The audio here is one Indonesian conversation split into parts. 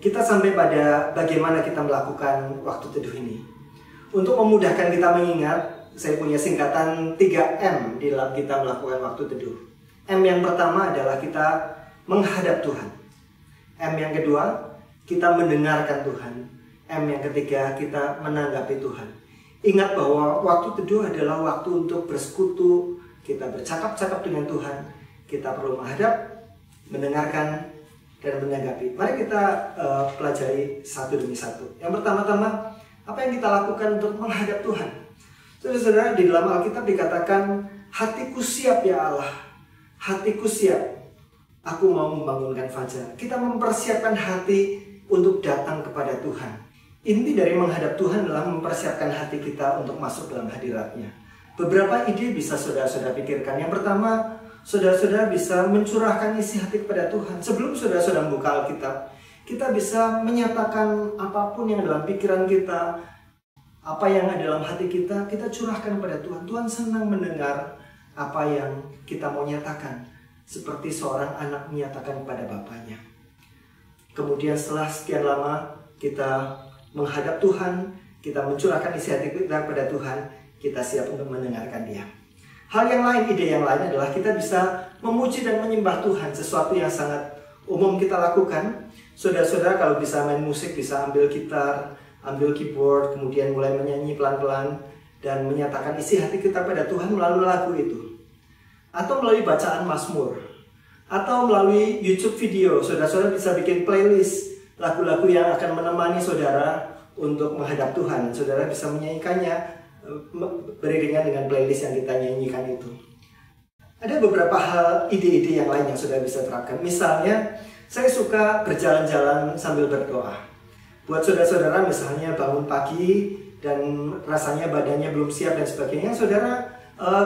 kita sampai pada bagaimana kita melakukan waktu teduh ini. Untuk memudahkan kita mengingat, saya punya singkatan 3M di dalam kita melakukan waktu teduh. M yang pertama adalah kita menghadap Tuhan. M yang kedua, kita mendengarkan Tuhan. M yang ketiga, kita menanggapi Tuhan. Ingat bahwa waktu teduh adalah waktu untuk bersekutu, kita bercakap-cakap dengan Tuhan. Kita perlu menghadap, mendengarkan, dan menanggapi. Mari kita pelajari satu demi satu. Yang pertama-tama, apa yang kita lakukan untuk menghadap Tuhan? Saudara-saudara, di dalam Alkitab dikatakan, hatiku siap ya Allah, hatiku siap, aku mau membangunkan fajar. Kita mempersiapkan hati untuk datang kepada Tuhan. Inti dari menghadap Tuhan adalah mempersiapkan hati kita untuk masuk dalam hadirat-Nya. Beberapa ide bisa saudara-saudara pikirkan. Yang pertama, saudara-saudara bisa mencurahkan isi hati kepada Tuhan. Sebelum saudara-saudara membuka Alkitab, kita bisa menyatakan apapun yang dalam pikiran kita, apa yang ada dalam hati kita, kita curahkan kepada Tuhan. Tuhan senang mendengar apa yang kita mau nyatakan, seperti seorang anak menyatakan kepada bapaknya. Kemudian setelah sekian lama kita menghadap Tuhan, kita mencurahkan isi hati kita kepada Tuhan, kita siap untuk mendengarkan Dia. Hal yang lain, ide yang lain adalah kita bisa memuji dan menyembah Tuhan, sesuatu yang sangat umum kita lakukan. Saudara-saudara kalau bisa main musik, bisa ambil gitar, ambil keyboard, kemudian mulai menyanyi pelan-pelan dan menyatakan isi hati kita pada Tuhan melalui lagu itu. Atau melalui bacaan Mazmur, atau melalui YouTube video. Saudara-saudara bisa bikin playlist lagu-lagu yang akan menemani saudara untuk menghadap Tuhan. Saudara bisa menyanyikannya beriringan dengan playlist yang kita nyanyikan itu. Ada beberapa hal, ide-ide yang lain yang saudara bisa terapkan. Misalnya, saya suka berjalan-jalan sambil berdoa. Buat saudara-saudara misalnya bangun pagi dan rasanya badannya belum siap dan sebagainya, saudara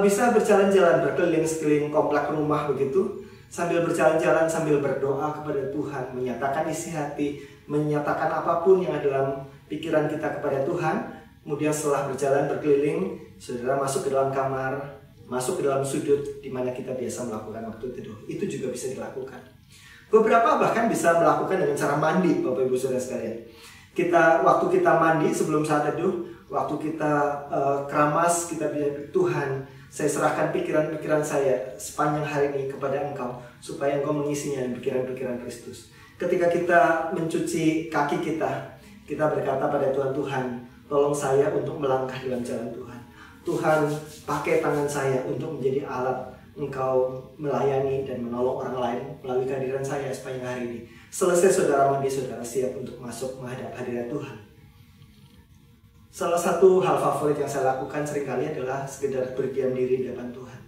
bisa berjalan-jalan berkeliling sekeliling komplek rumah begitu, sambil berjalan-jalan sambil berdoa kepada Tuhan, menyatakan isi hati, menyatakan apapun yang ada dalam pikiran kita kepada Tuhan. Kemudian setelah berjalan berkeliling, saudara masuk ke dalam kamar, masuk ke dalam sudut di mana kita biasa melakukan waktu teduh. Itu juga bisa dilakukan. Beberapa bahkan bisa melakukan dengan cara mandi, Bapak Ibu Saudara sekalian. Waktu kita mandi sebelum saat teduh, waktu kita keramas, kita bilang, Tuhan, saya serahkan pikiran-pikiran saya sepanjang hari ini kepada Engkau, supaya Engkau mengisinya dengan pikiran-pikiran Kristus. Ketika kita mencuci kaki kita berkata pada Tuhan, Tuhan, tolong saya untuk melangkah dalam jalan Tuhan. Tuhan, pakai tangan saya untuk menjadi alat Engkau melayani dan menolong orang lain melalui kehadiran saya sepanjang hari ini. Selesai saudara mandi, saudara siap untuk masuk menghadap hadirat Tuhan. Salah satu hal favorit yang saya lakukan seringkali adalah sekedar berdiam diri di depan Tuhan.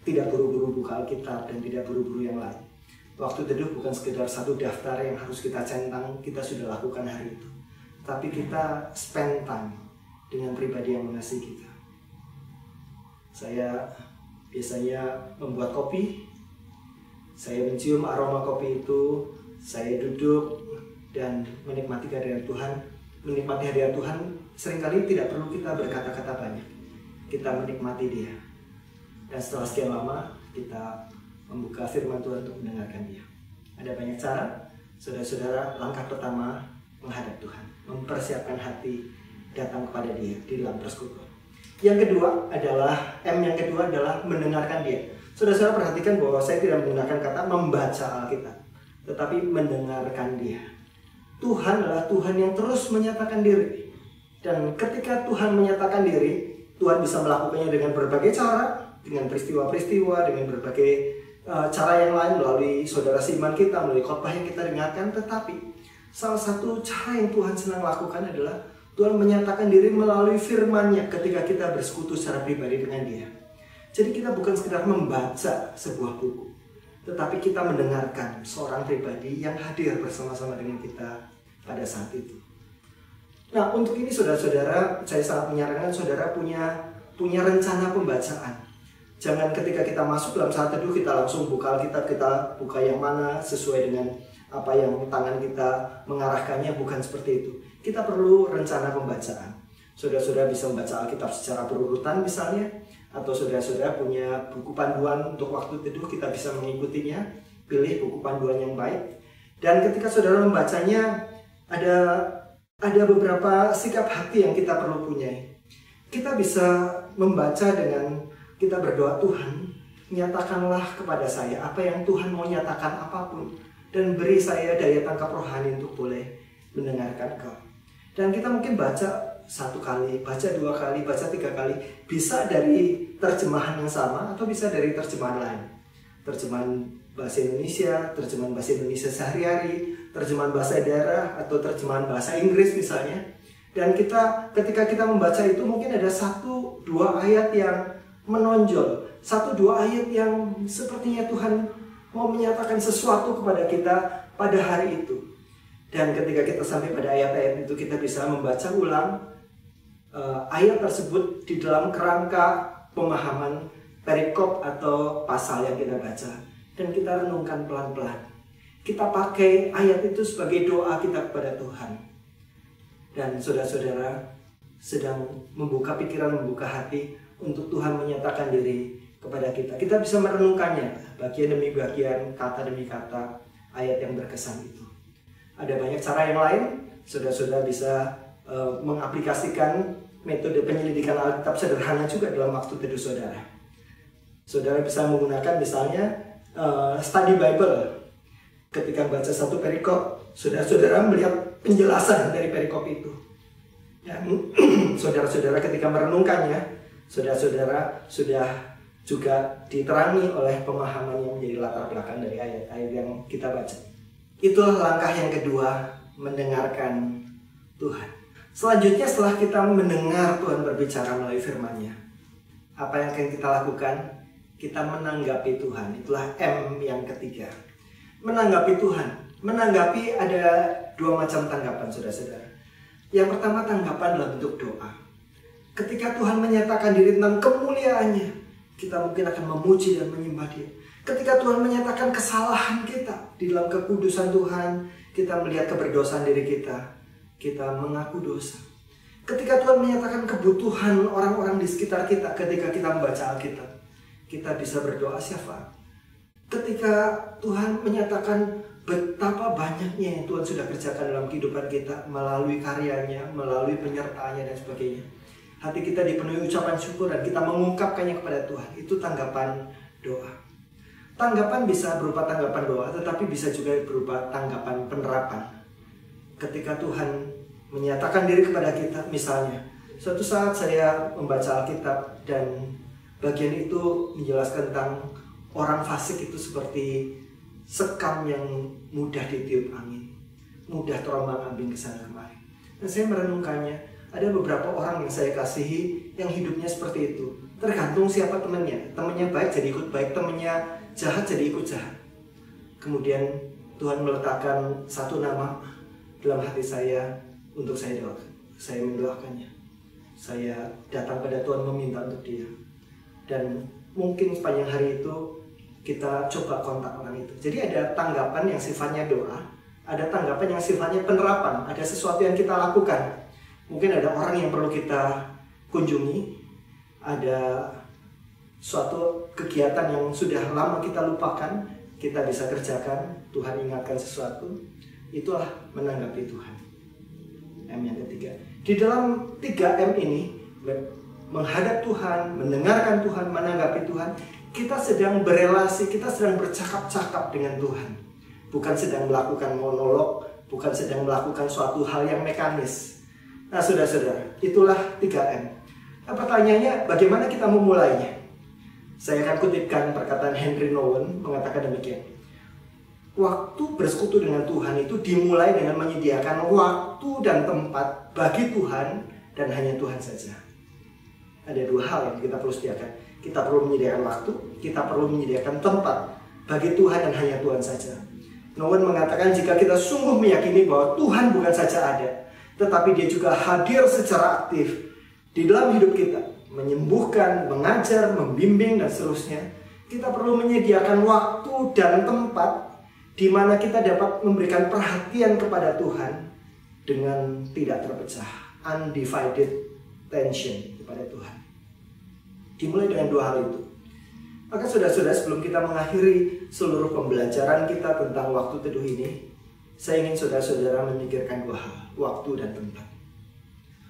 Tidak buru-buru buka Alkitab dan tidak buru-buru yang lain. Waktu teduh bukan sekedar satu daftar yang harus kita centang, kita sudah lakukan hari itu. Tapi kita spend time dengan pribadi yang mengasihi kita. Saya biasanya membuat kopi, saya mencium aroma kopi itu, saya duduk dan menikmati kehadiran Tuhan. Menikmati hadirat Tuhan seringkali tidak perlu kita berkata-kata banyak. Kita menikmati Dia. Dan setelah sekian lama kita membuka firman Tuhan untuk mendengarkan Dia. Ada banyak cara. Saudara-saudara, langkah pertama menghadap Tuhan, mempersiapkan hati datang kepada Dia di dalam persekutuan. Yang kedua adalah yang kedua adalah mendengarkan Dia. Saudara-saudara perhatikan bahwa saya tidak menggunakan kata membaca Alkitab, tetapi mendengarkan Dia. Tuhan adalah Tuhan yang terus menyatakan diri. Dan ketika Tuhan menyatakan diri, Tuhan bisa melakukannya dengan berbagai cara, dengan peristiwa-peristiwa, dengan berbagai cara yang lain, melalui saudara seiman kita, melalui khotbah yang kita dengarkan. Tetapi salah satu cara yang Tuhan senang lakukan adalah Tuhan menyatakan diri melalui firman-Nya ketika kita bersekutu secara pribadi dengan Dia. Jadi kita bukan sekedar membaca sebuah buku, tetapi kita mendengarkan seorang pribadi yang hadir bersama-sama dengan kita pada saat itu. Nah, untuk ini saudara-saudara, saya sangat menyarankan saudara punya rencana pembacaan. Jangan ketika kita masuk dalam saat teduh kita langsung buka Alkitab, kita buka yang mana sesuai dengan apa yang tangan kita mengarahkannya, bukan seperti itu. Kita perlu rencana pembacaan. Saudara-saudara bisa membaca Alkitab secara berurutan misalnya, atau saudara-saudara punya buku panduan untuk waktu teduh, kita bisa mengikutinya. Pilih buku panduan yang baik Dan ketika saudara membacanya, ada beberapa sikap hati yang kita perlu punyai. Kita bisa membaca dengan kita berdoa, Tuhan, nyatakanlah kepada saya apa yang Tuhan mau nyatakan apapun. Dan beri saya daya tangkap rohani untuk boleh mendengarkan Kau. Dan kita mungkin baca 1 kali, baca 2 kali, baca 3 kali. Bisa dari terjemahan yang sama atau bisa dari terjemahan lain. Terjemahan bahasa Indonesia, terjemahan bahasa Indonesia sehari-hari, terjemahan bahasa daerah, atau terjemahan bahasa Inggris misalnya. Dan ketika kita membaca itu mungkin ada 1-2 ayat yang menonjol, 1-2 ayat yang sepertinya Tuhan mau menyatakan sesuatu kepada kita pada hari itu. Dan ketika kita sampai pada ayat-ayat itu, kita bisa membaca ulang ayat tersebut di dalam kerangka pemahaman perikop atau pasal yang kita baca. Dan kita renungkan pelan-pelan. Kita pakai ayat itu sebagai doa kita kepada Tuhan. Dan saudara-saudara sedang membuka pikiran, membuka hati untuk Tuhan menyatakan diri kepada kita. Kita bisa merenungkannya bagian demi bagian, kata demi kata, ayat yang berkesan itu. Ada banyak cara yang lain. Saudara-saudara bisa mengaplikasikan metode penyelidikan Alkitab sederhana juga dalam waktu teduh saudara. Saudara bisa menggunakan misalnya study Bible. Ketika baca satu perikop, saudara-saudara melihat penjelasan dari perikop itu. Dan saudara-saudara ketika merenungkannya, saudara-saudara sudah juga diterangi oleh pemahaman yang menjadi latar belakang dari ayat-ayat yang kita baca. Itulah langkah yang kedua, mendengarkan Tuhan. Selanjutnya setelah kita mendengar Tuhan berbicara melalui firman-Nya, apa yang akan kita lakukan? Kita menanggapi Tuhan. Itulah M yang ketiga. Menanggapi Tuhan. Menanggapi ada 2 macam tanggapan, saudara-saudara. Yang pertama, tanggapan dalam bentuk doa. Ketika Tuhan menyatakan diri tentang kemuliaannya, kita mungkin akan memuji dan menyembah Dia. Ketika Tuhan menyatakan kesalahan kita di dalam kekudusan Tuhan, kita melihat keberdosaan diri kita mengaku dosa. Ketika Tuhan menyatakan kebutuhan orang-orang di sekitar kita, ketika kita membaca Alkitab, kita bisa berdoa syafaat. Ketika Tuhan menyatakan betapa banyaknya yang Tuhan sudah kerjakan dalam kehidupan kita, melalui karyanya, melalui penyertaannya dan sebagainya, hati kita dipenuhi ucapan syukur dan kita mengungkapkannya kepada Tuhan. Itu tanggapan doa. Tanggapan bisa berupa tanggapan doa, tetapi bisa juga berupa tanggapan penerapan. Ketika Tuhan menyatakan diri kepada kita, misalnya, suatu saat saya membaca Alkitab dan bagian itu menjelaskan tentang orang fasik itu seperti sekam yang mudah ditiup angin, mudah terombang-ambing ke sana kemari. Dan saya merenungkannya, ada beberapa orang yang saya kasihi yang hidupnya seperti itu. Tergantung siapa temannya. Temannya baik jadi ikut baik, temannya jahat jadi ikut jahat. Kemudian Tuhan meletakkan satu nama dalam hati saya untuk saya doakan. Saya mendoakannya. Saya datang pada Tuhan meminta untuk dia. Dan mungkin sepanjang hari itu kita coba kontak orang itu. Jadi ada tanggapan yang sifatnya doa, ada tanggapan yang sifatnya penerapan, ada sesuatu yang kita lakukan. Mungkin ada orang yang perlu kita kunjungi, ada suatu kegiatan yang sudah lama kita lupakan, kita bisa kerjakan, Tuhan ingatkan sesuatu. Itulah menanggapi Tuhan. M yang ketiga. Di dalam 3M ini, menghadap Tuhan, mendengarkan Tuhan, menanggapi Tuhan, kita sedang berelasi, kita sedang bercakap-cakap dengan Tuhan. Bukan sedang melakukan monolog, bukan sedang melakukan suatu hal yang mekanis. Nah, saudara-saudara, itulah 3M. Nah, pertanyaannya, bagaimana kita memulainya? Saya akan kutipkan perkataan Henry Nouwen mengatakan demikian. Waktu bersekutu dengan Tuhan itu dimulai dengan menyediakan waktu dan tempat bagi Tuhan dan hanya Tuhan saja. Ada 2 hal yang kita perlu sediakan. Kita perlu menyediakan waktu, kita perlu menyediakan tempat bagi Tuhan dan hanya Tuhan saja. Nouwen mengatakan jika kita sungguh meyakini bahwa Tuhan bukan saja ada, tetapi Dia juga hadir secara aktif di dalam hidup kita, menyembuhkan, mengajar, membimbing, dan seterusnya, kita perlu menyediakan waktu dan tempat di mana kita dapat memberikan perhatian kepada Tuhan dengan tidak terpecah, undivided attention kepada Tuhan. Dimulai dengan 2 hal itu. Maka saudara-saudara, sebelum kita mengakhiri seluruh pembelajaran kita tentang waktu teduh ini, saya ingin saudara-saudara memikirkan dua hal, waktu dan tempat.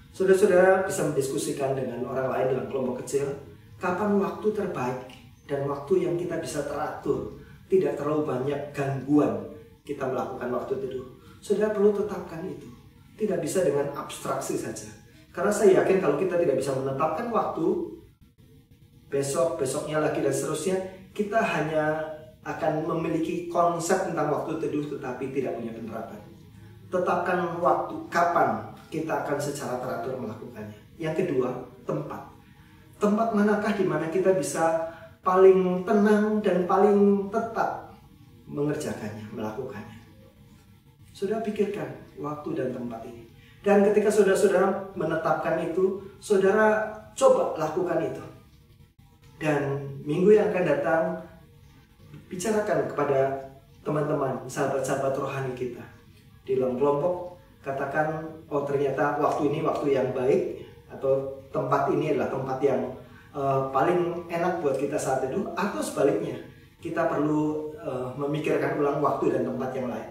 Saudara-saudara bisa mendiskusikan dengan orang lain dalam kelompok kecil, kapan waktu terbaik dan waktu yang kita bisa teratur, tidak terlalu banyak gangguan kita melakukan waktu teduh. Saudara perlu tetapkan itu, tidak bisa dengan abstraksi saja. Karena saya yakin kalau kita tidak bisa menetapkan waktu, besoknya lagi dan seterusnya, kita hanya akan memiliki konsep tentang waktu teduh tetapi tidak punya penerapan. Tetapkan waktu, kapan kita akan secara teratur melakukannya. Yang kedua, tempat. Tempat manakah di mana kita bisa paling tenang dan paling tetap mengerjakannya, melakukannya. Saudara pikirkan waktu dan tempat ini. Dan ketika saudara-saudara menetapkan itu, saudara coba lakukan itu. Dan minggu yang akan datang, bicarakan kepada teman-teman, sahabat-sahabat rohani kita. Di dalam kelompok, katakan, oh ternyata waktu ini waktu yang baik, atau tempat ini adalah tempat yang paling enak buat kita saat teduh, atau sebaliknya, kita perlu memikirkan ulang waktu dan tempat yang lain.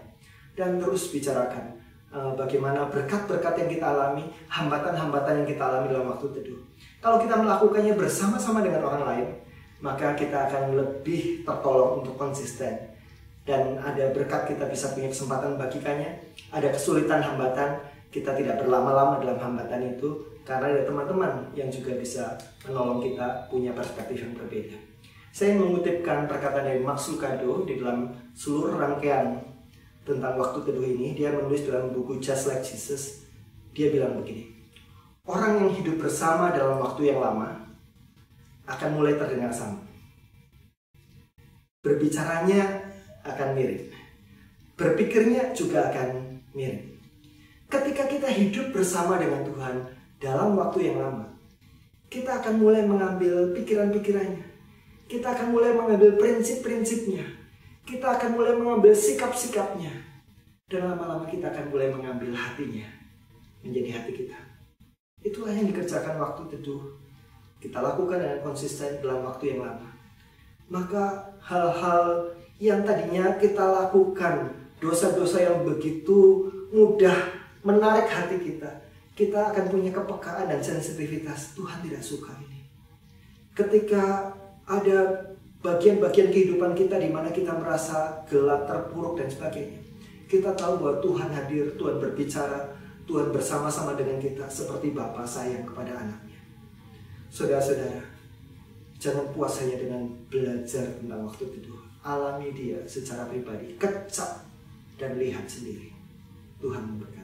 Dan terus bicarakan bagaimana berkat-berkat yang kita alami, hambatan-hambatan yang kita alami dalam waktu teduh. Kalau kita melakukannya bersama-sama dengan orang lain, maka kita akan lebih tertolong untuk konsisten. Dan ada berkat kita bisa punya kesempatan bagikannya. Ada kesulitan hambatan, kita tidak berlama-lama dalam hambatan itu, karena ada teman-teman yang juga bisa menolong kita punya perspektif yang berbeda. Saya mengutipkan perkataan dari Max Lucado di dalam seluruh rangkaian tentang waktu teduh ini. Dia menulis dalam buku Just Like Jesus. Dia bilang begini, orang yang hidup bersama dalam waktu yang lama akan mulai terdengar sama. Berbicaranya akan mirip. Berpikirnya juga akan mirip. Ketika kita hidup bersama dengan Tuhan dalam waktu yang lama, kita akan mulai mengambil pikiran-pikirannya. Kita akan mulai mengambil prinsip-prinsipnya. Kita akan mulai mengambil sikap-sikapnya. Dan lama-lama kita akan mulai mengambil hatinya menjadi hati kita. Itulah yang dikerjakan waktu teduh. Kita lakukan dengan konsisten dalam waktu yang lama. Maka hal-hal yang tadinya kita lakukan, dosa-dosa yang begitu mudah menarik hati kita, kita akan punya kepekaan dan sensitivitas. Tuhan tidak suka ini. Ketika ada bagian-bagian kehidupan kita di mana kita merasa gelap, terpuruk dan sebagainya, kita tahu bahwa Tuhan hadir, Tuhan berbicara, Tuhan bersama-sama dengan kita seperti Bapa sayang kepada anaknya. Saudara-saudara, jangan puas hanya dengan belajar tentang waktu teduh. Alami dia secara pribadi, kecap dan lihat sendiri. Tuhan memberkati.